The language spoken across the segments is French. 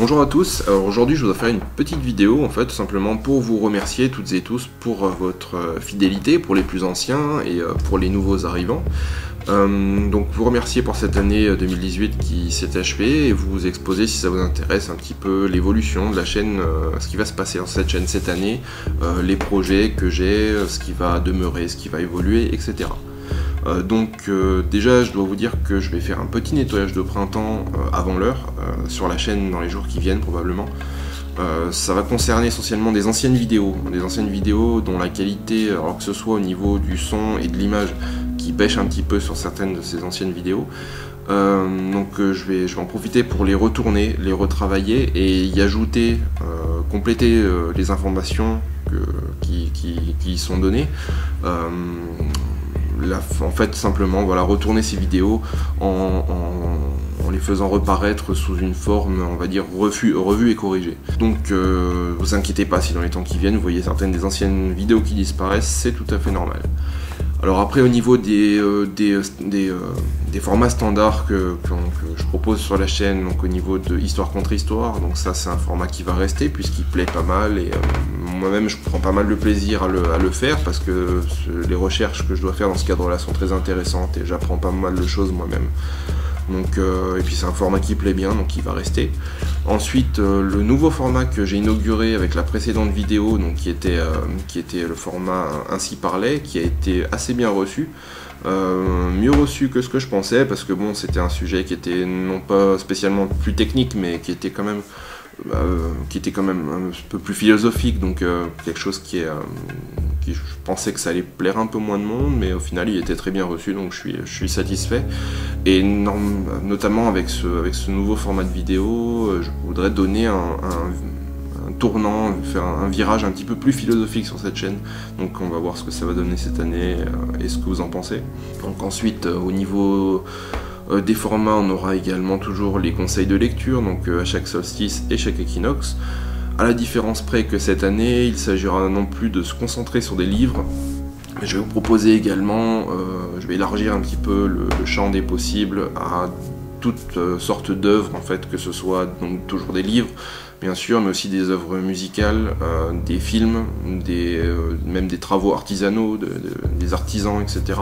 Bonjour à tous, alors aujourd'hui je voudrais faire une petite vidéo en fait tout simplement pour vous remercier toutes et tous pour votre fidélité, pour les plus anciens et pour les nouveaux arrivants. Donc vous remercier pour cette année 2018 qui s'est achevée et vous exposer si ça vous intéresse un petit peu l'évolution de la chaîne, ce qui va se passer dans cette chaîne cette année, les projets que j'ai, ce qui va demeurer, ce qui va évoluer, etc. Déjà je dois vous dire que je vais faire un petit nettoyage de printemps avant l'heure sur la chaîne dans les jours qui viennent probablement. Ça va concerner essentiellement des anciennes vidéos dont la qualité, alors que ce soit au niveau du son et de l'image qui pêche un petit peu sur certaines de ces anciennes vidéos. Je vais en profiter pour les retourner, les retravailler et y ajouter, compléter les informations qui y sont données. En fait simplement voilà, retourner ces vidéos en les faisant reparaître sous une forme on va dire revue et corrigée. Donc vous inquiétez pas si dans les temps qui viennent vous voyez certaines des anciennes vidéos qui disparaissent, c'est tout à fait normal. Alors après au niveau des formats standards que je propose sur la chaîne, donc au niveau de histoire contre histoire, donc ça c'est un format qui va rester puisqu'il plaît pas mal et moi-même je prends pas mal de plaisir à le faire parce que les recherches que je dois faire dans ce cadre-là sont très intéressantes et j'apprends pas mal de choses moi-même. Donc, et puis c'est un format qui plaît bien, donc il va rester. Ensuite, le nouveau format que j'ai inauguré avec la précédente vidéo, donc qui était le format Ainsi parlait, qui a été assez bien reçu. Mieux reçu que ce que je pensais, parce que bon, c'était un sujet qui était non pas spécialement plus technique, mais qui était quand même un peu plus philosophique, donc quelque chose qui je pensais que ça allait plaire un peu moins de monde, mais au final il était très bien reçu, donc je suis satisfait. Et notamment avec ce nouveau format de vidéo, je voudrais donner un tournant, faire un virage un petit peu plus philosophique sur cette chaîne. Donc on va voir ce que ça va donner cette année et ce que vous en pensez. Donc ensuite au niveau des formats, on aura également toujours les conseils de lecture, donc à chaque solstice et chaque équinoxe. À la différence près que cette année, il s'agira non plus de se concentrer sur des livres, mais je vais vous proposer également, je vais élargir un petit peu le champ des possibles à toutes sortes d'œuvres, en fait, que ce soit donc toujours des livres, bien sûr, mais aussi des œuvres musicales, des films, même des travaux artisanaux, des artisans, etc.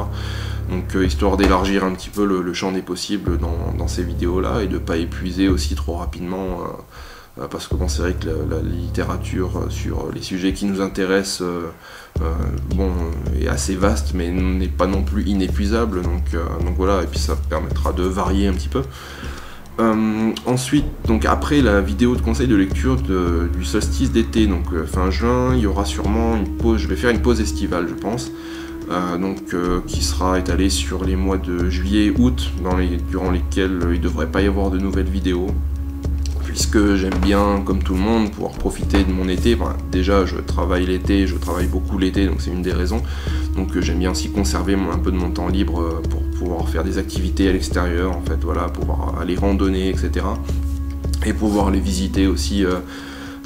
Donc histoire d'élargir un petit peu le champ des possibles dans ces vidéos-là et de ne pas épuiser aussi trop rapidement, parce que bon, c'est vrai que la littérature sur les sujets qui nous intéressent est assez vaste, mais n'est pas non plus inépuisable, donc voilà, et puis ça permettra de varier un petit peu. Ensuite, donc après la vidéo de conseil de lecture du solstice d'été, donc fin juin, il y aura sûrement une pause, je vais faire une pause estivale je pense, qui sera étalée sur les mois de juillet et août, durant lesquels il ne devrait pas y avoir de nouvelles vidéos, puisque j'aime bien, comme tout le monde, pouvoir profiter de mon été. Enfin, déjà je travaille l'été, je travaille beaucoup l'été, donc c'est une des raisons, donc j'aime bien aussi conserver un peu de mon temps libre pour pouvoir faire des activités à l'extérieur, en fait, voilà, pouvoir aller randonner, etc. Et pouvoir aller visiter aussi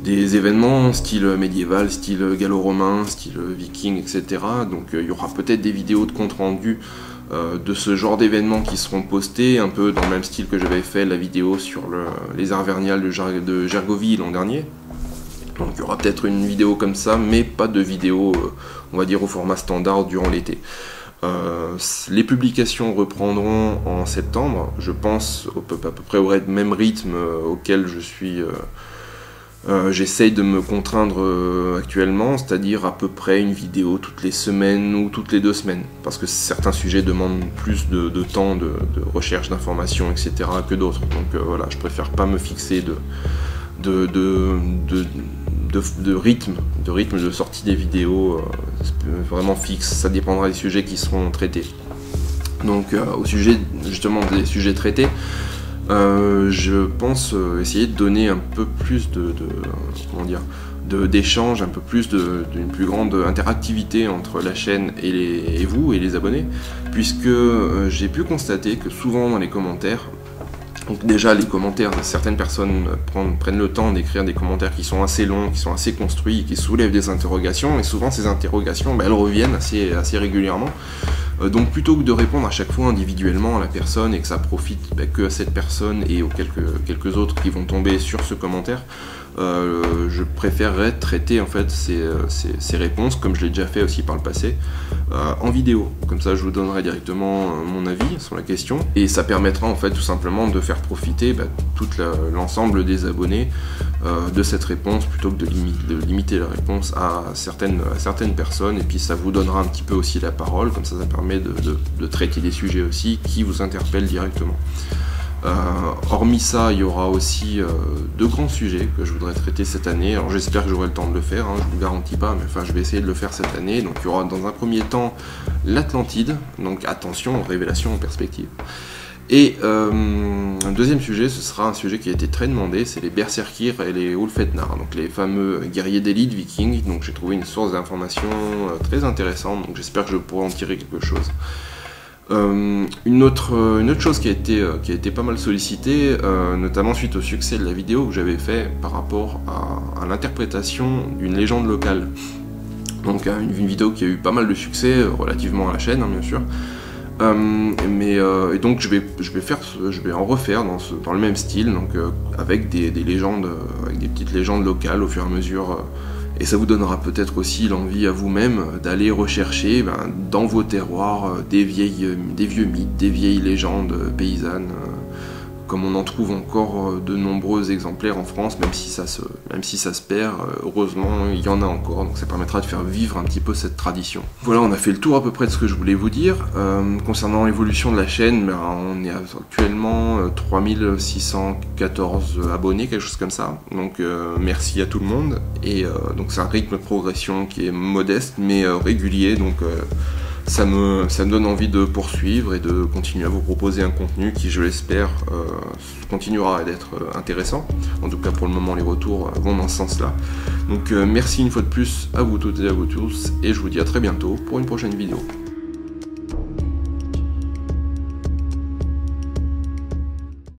des événements style médiéval, style gallo-romain, style viking, etc. Donc il y aura peut-être des vidéos de compte rendu de ce genre d'événements qui seront postés, un peu dans le même style que j'avais fait la vidéo sur les arts vernales de Gergovie l'an dernier. Donc il y aura peut-être une vidéo comme ça, mais pas de vidéo, on va dire, au format standard durant l'été. Les publications reprendront en septembre, je pense à peu près au même rythme auquel j'essaye de me contraindre actuellement, c'est-à-dire à peu près une vidéo toutes les semaines ou toutes les 2 semaines, parce que certains sujets demandent plus de temps, de recherche d'informations, etc. que d'autres. Donc voilà, je préfère pas me fixer de rythme de sortie des vidéos vraiment fixe, ça dépendra des sujets qui seront traités. Donc au sujet justement des sujets traités, je pense essayer de donner un peu plus d'échanges, un peu plus d'une plus grande interactivité entre la chaîne et vous et les abonnés, puisque j'ai pu constater que souvent dans les commentaires Donc déjà les commentaires, certaines personnes prennent le temps d'écrire des commentaires qui sont assez longs, qui sont assez construits, qui soulèvent des interrogations, et souvent ces interrogations elles reviennent assez régulièrement. Donc plutôt que de répondre à chaque fois individuellement à la personne et que ça profite que à cette personne et aux quelques autres qui vont tomber sur ce commentaire, je préférerais traiter en fait ces réponses, comme je l'ai déjà fait aussi par le passé, en vidéo. Comme ça je vous donnerai directement mon avis sur la question, et ça permettra en fait tout simplement de faire profiter tout l'ensemble des abonnés de cette réponse, plutôt que de limiter la réponse à certaines personnes, et puis ça vous donnera un petit peu aussi la parole, comme ça permet de traiter des sujets aussi qui vous interpellent directement. Hormis ça, il y aura aussi deux grands sujets que je voudrais traiter cette année. Alors j'espère que j'aurai le temps de le faire, hein, je ne vous le garantis pas, mais enfin je vais essayer de le faire cette année. Donc il y aura dans un premier temps l'Atlantide, donc attention, révélation en perspective. Et un deuxième sujet, ce sera un sujet qui a été très demandé, c'est les Berserkir et les Ulfhetnar, donc les fameux guerriers d'élite vikings. Donc j'ai trouvé une source d'information très intéressante, donc j'espère que je pourrai en tirer quelque chose. Une autre chose qui a été pas mal sollicitée, notamment suite au succès de la vidéo que j'avais fait par rapport à l'interprétation d'une légende locale. Donc une vidéo qui a eu pas mal de succès relativement à la chaîne, hein, bien sûr. Et donc je vais en refaire dans le même style, donc avec des légendes, avec des petites légendes locales au fur et à mesure. Et ça vous donnera peut-être aussi l'envie à vous-même d'aller rechercher dans vos terroirs des vieux mythes, des vieilles légendes paysannes, comme on en trouve encore de nombreux exemplaires en France, même si ça se perd, heureusement il y en a encore, donc ça permettra de faire vivre un petit peu cette tradition. Voilà, on a fait le tour à peu près de ce que je voulais vous dire. Concernant l'évolution de la chaîne, on est actuellement 3614 abonnés, quelque chose comme ça, donc merci à tout le monde, et donc c'est un rythme de progression qui est modeste mais régulier, donc ça me donne envie de poursuivre et de continuer à vous proposer un contenu qui, je l'espère, continuera d'être intéressant. En tout cas, pour le moment, les retours vont dans ce sens-là. Donc, merci une fois de plus à vous toutes et à vous tous, et je vous dis à très bientôt pour une prochaine vidéo.